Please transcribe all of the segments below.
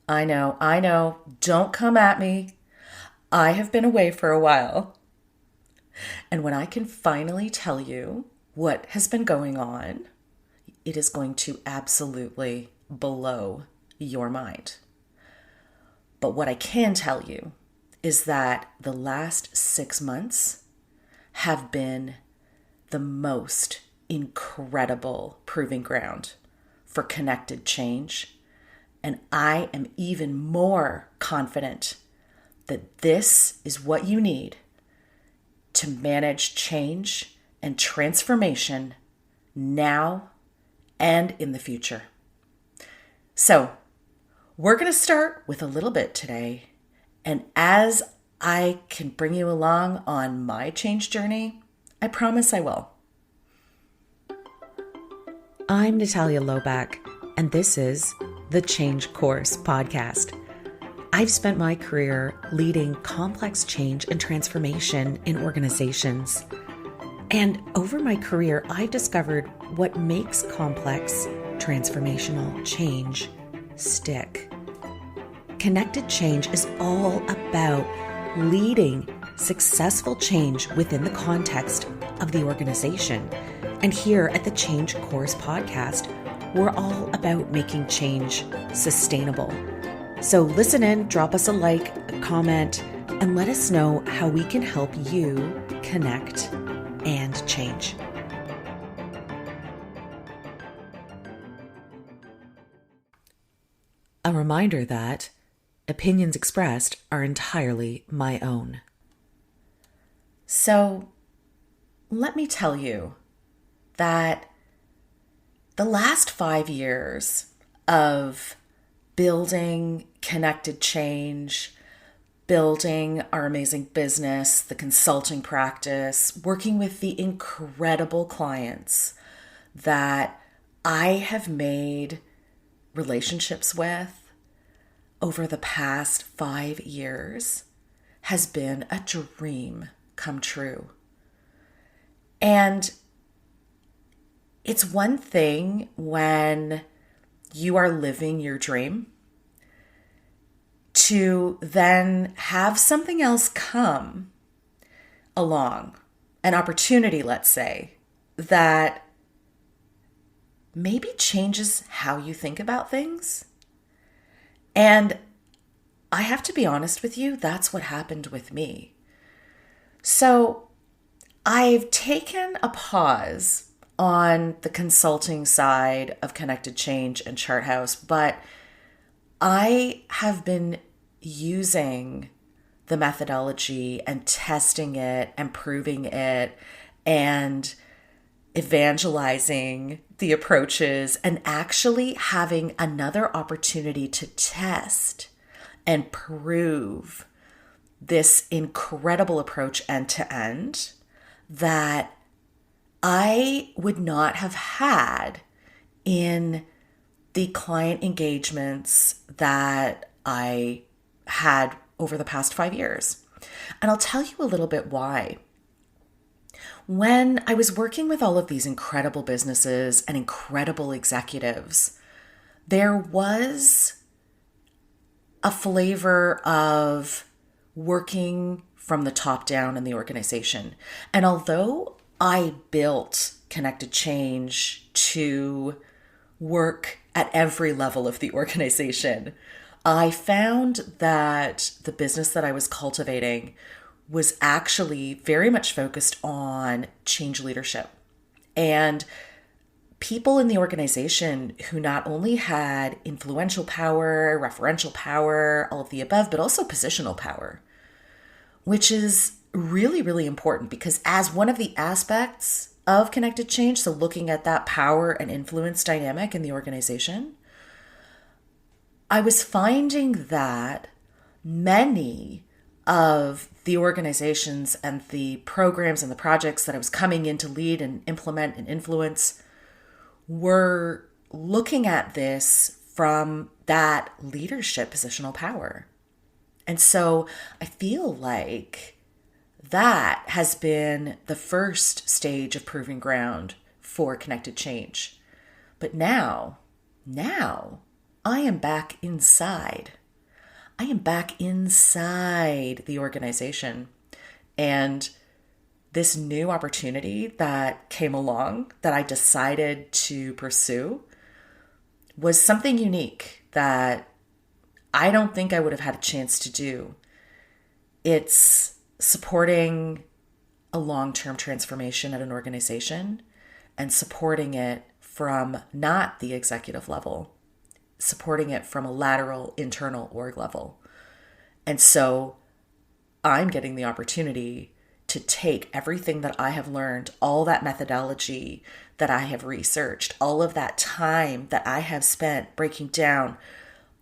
I know. Don't come at me. I have been away for a while. And when I can finally tell you what has been going on, it is going to absolutely blow your mind. But what I can tell you is that the last 6 months have been the most incredible proving ground for connected change. And I am even more confident that this is what you need to manage change and transformation now and in the future. So, we're going to start with a little bit today. And as I can bring you along on my change journey, I promise I will. I'm Natalia Loback, and this is the Change Course podcast. I've spent my career leading complex change and transformation in organizations. And over my career, I've discovered what makes complex transformational change stick. Connected change is all about leading successful change within the context of the organization. And here at the Change Course podcast, we're all about making change sustainable. So listen in, drop us a like, a comment, and let us know how we can help you connect and change. A reminder that opinions expressed are entirely my own. So, let me tell you that the last 5 years of building connected change, building our amazing business, the consulting practice, working with the incredible clients that I have made relationships with over the past 5 years has been a dream come true. And it's one thing when you are living your dream to then have something else come along, an opportunity, let's say, that maybe changes how you think about things. And I have to be honest with you, that's what happened with me. So I've taken a pause on the consulting side of Connected Change and Charthouse, but I have been using the methodology and testing it and proving it and evangelizing the approaches and actually having another opportunity to test and prove this incredible approach end to end that I would not have had in the client engagements that I had over the past 5 years. And I'll tell you a little bit why. When I was working with all of these incredible businesses and incredible executives, there was a flavor of working from the top down in the organization. And although I built Connected Change to work at every level of the organization, I found that the business that I was cultivating was actually very much focused on change leadership and people in the organization who not only had influential power, referential power, all of the above, but also positional power, which is really, really important because as one of the aspects of connected change, so looking at that power and influence dynamic in the organization, I was finding that many of the organizations and the programs and the projects that I was coming in to lead and implement and influence were looking at this from that leadership positional power. And so I feel like that has been the first stage of proving ground for connected change. But now I am back inside. I am back inside the organization. And this new opportunity that came along that I decided to pursue was something unique that I don't think I would have had a chance to do. It's supporting a long-term transformation at an organization and supporting it from not the executive level, supporting it from a lateral internal org level. And so I'm getting the opportunity to take everything that I have learned, all that methodology that I have researched, all of that time that I have spent breaking down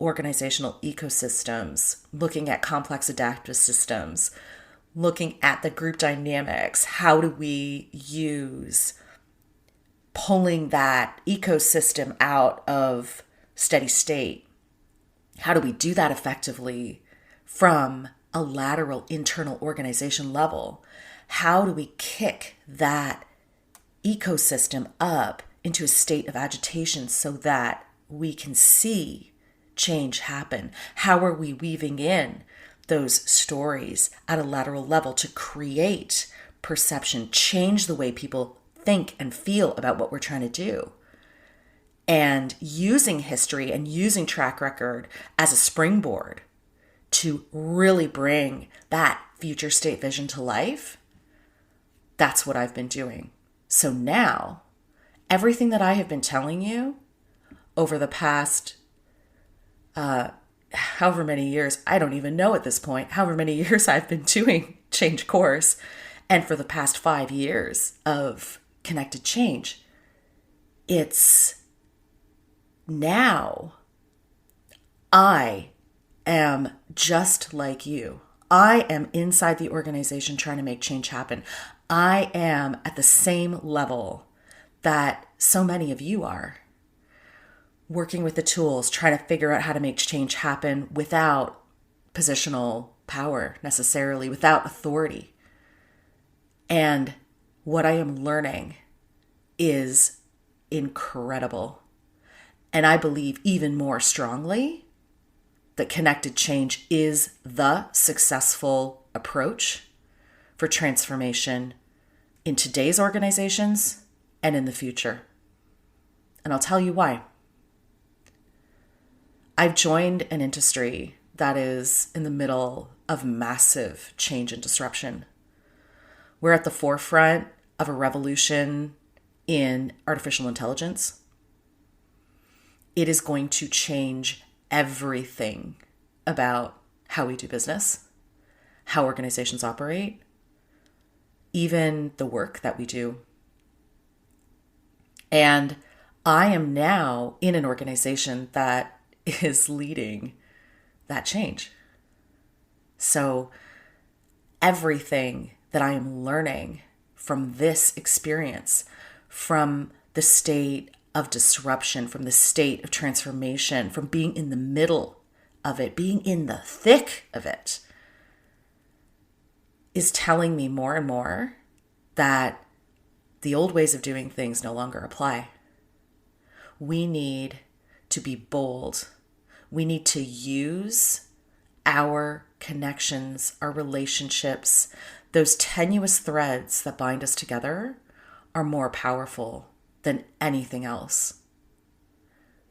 organizational ecosystems, looking at complex adaptive systems, looking at the group dynamics. How do we use pulling that ecosystem out of steady state? How do we do that effectively from a lateral internal organization level? How do we kick that ecosystem up into a state of agitation so that we can see change happen? How are we weaving in those stories at a lateral level to create perception, change the way people think and feel about what we're trying to do? And using history and using track record as a springboard to really bring that future state vision to life, that's what I've been doing. So now, everything that I have been telling you over the past however many years, I don't even know at this point, however many years I've been doing Change Course, and for the past 5 years of Connected Change, it's now I am just like you. I am inside the organization trying to make change happen. I am at the same level that so many of you are, working with the tools, trying to figure out how to make change happen without positional power necessarily, without authority. And what I am learning is incredible. And I believe even more strongly that connected change is the successful approach for transformation in today's organizations and in the future. And I'll tell you why. I've joined an industry that is in the middle of massive change and disruption. We're at the forefront of a revolution in artificial intelligence. It is going to change everything about how we do business, how organizations operate, even the work that we do. And I am now in an organization that is leading that change. So everything that I am learning from this experience, from the state of disruption, from the state of transformation, from being in the middle of it, being in the thick of it, is telling me more and more that the old ways of doing things no longer apply. We need to be bold. We need to use our connections, our relationships, those tenuous threads that bind us together are more powerful than anything else.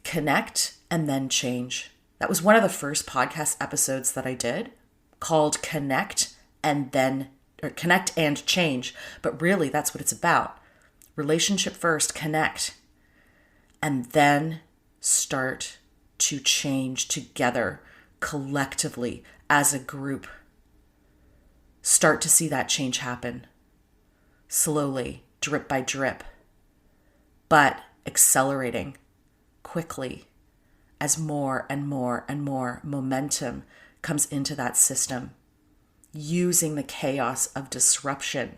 Connect and then change. That was one of the first podcast episodes that I did, called Connect and Change. But really, that's what it's about. Relationship first, connect, and then start to change together, collectively, as a group. Start to see that change happen. Slowly, drip by drip, but accelerating quickly as more and more and more momentum comes into that system, using the chaos of disruption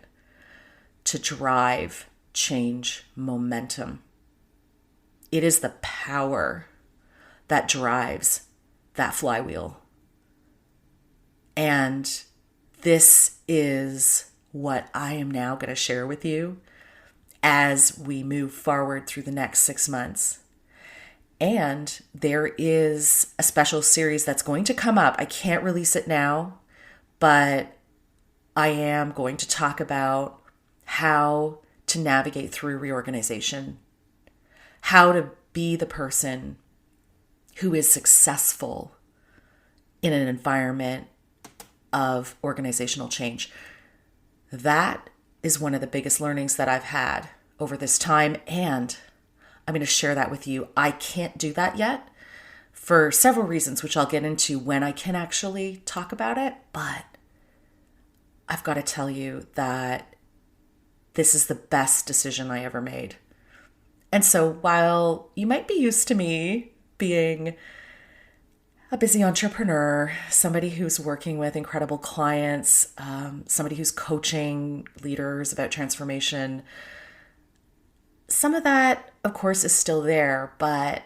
to drive change momentum. It is the power that drives that flywheel. And this is what I am now going to share with you as we move forward through the next 6 months. And there is a special series that's going to come up. I can't release it now, but I am going to talk about how to navigate through reorganization, how to be the person who is successful in an environment of organizational change. That is one of the biggest learnings that I've had over this time, and I'm going to share that with you. I can't do that yet for several reasons, which I'll get into when I can actually talk about it, but I've got to tell you that this is the best decision I ever made. And so while you might be used to me being a busy entrepreneur, somebody who's working with incredible clients, somebody who's coaching leaders about transformation, some of that, of course, is still there, but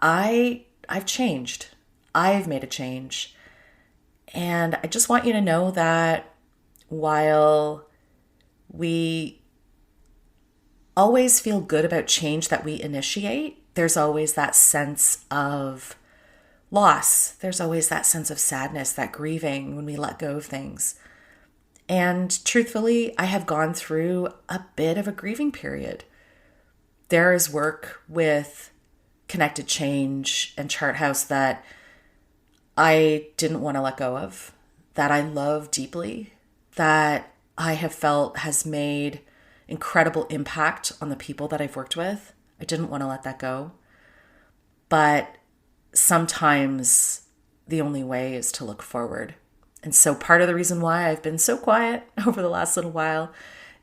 I've changed. I've made a change. And I just want you to know that while we always feel good about change that we initiate, there's always that sense of loss. There's always that sense of sadness, that grieving when we let go of things. And truthfully, I have gone through a bit of a grieving period. There is work with Connected Change and Chart House that I didn't want to let go of, that I love deeply, that I have felt has made incredible impact on the people that I've worked with. I didn't want to let that go. But sometimes the only way is to look forward. And so part of the reason why I've been so quiet over the last little while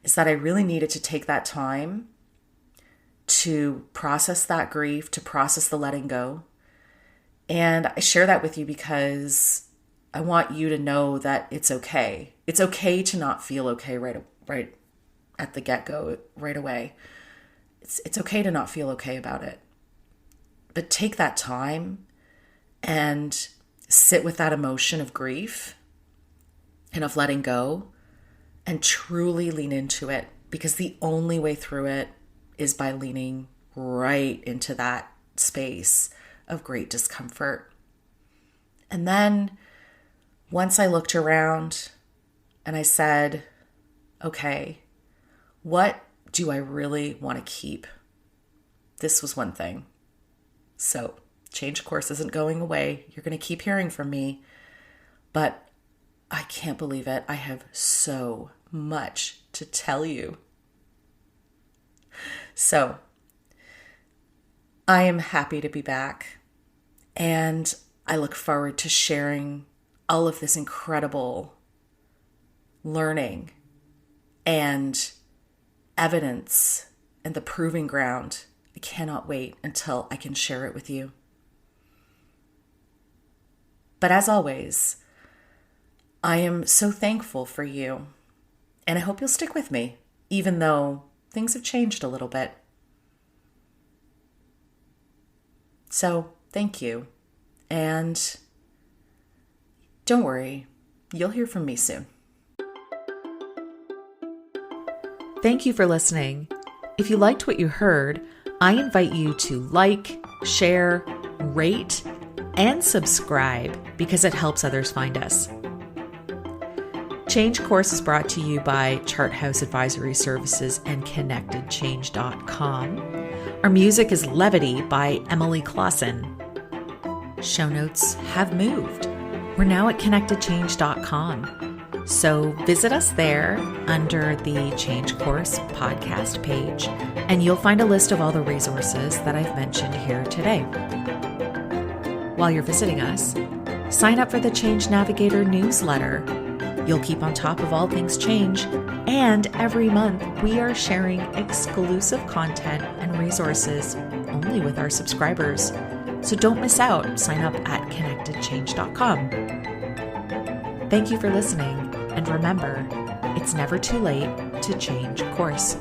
is that I really needed to take that time to process that grief, to process the letting go. And I share that with you because I want you to know that it's okay. It's okay to not feel okay right at the get-go, right away. It's okay to not feel okay about it. But take that time and sit with that emotion of grief and of letting go and truly lean into it, because the only way through it is by leaning right into that space of great discomfort. And then once I looked around and I said, okay, what do I really want to keep? This was one thing. So change course isn't going away. You're going to keep hearing from me, but I can't believe it. I have so much to tell you. So I am happy to be back, and I look forward to sharing all of this incredible learning and evidence and the proving ground. I cannot wait until I can share it with you. But as always, I am so thankful for you, and I hope you'll stick with me, even though things have changed a little bit. So thank you. And don't worry, you'll hear from me soon. Thank you for listening. If you liked what you heard, I invite you to like, share, rate, and subscribe because it helps others find us. Change Course is brought to you by Chart House Advisory Services and ConnectedChange.com. Our music is Levity by Emily Clausen. Show notes have moved. We're now at ConnectedChange.com. So visit us there under the Change Course podcast page, and you'll find a list of all the resources that I've mentioned here today. While you're visiting us, sign up for the Change Navigator newsletter. You'll keep on top of all things change, and every month we are sharing exclusive content and resources only with our subscribers. So don't miss out. Sign up at ConnectedChange.com. Thank you for listening, and remember, it's never too late to change course.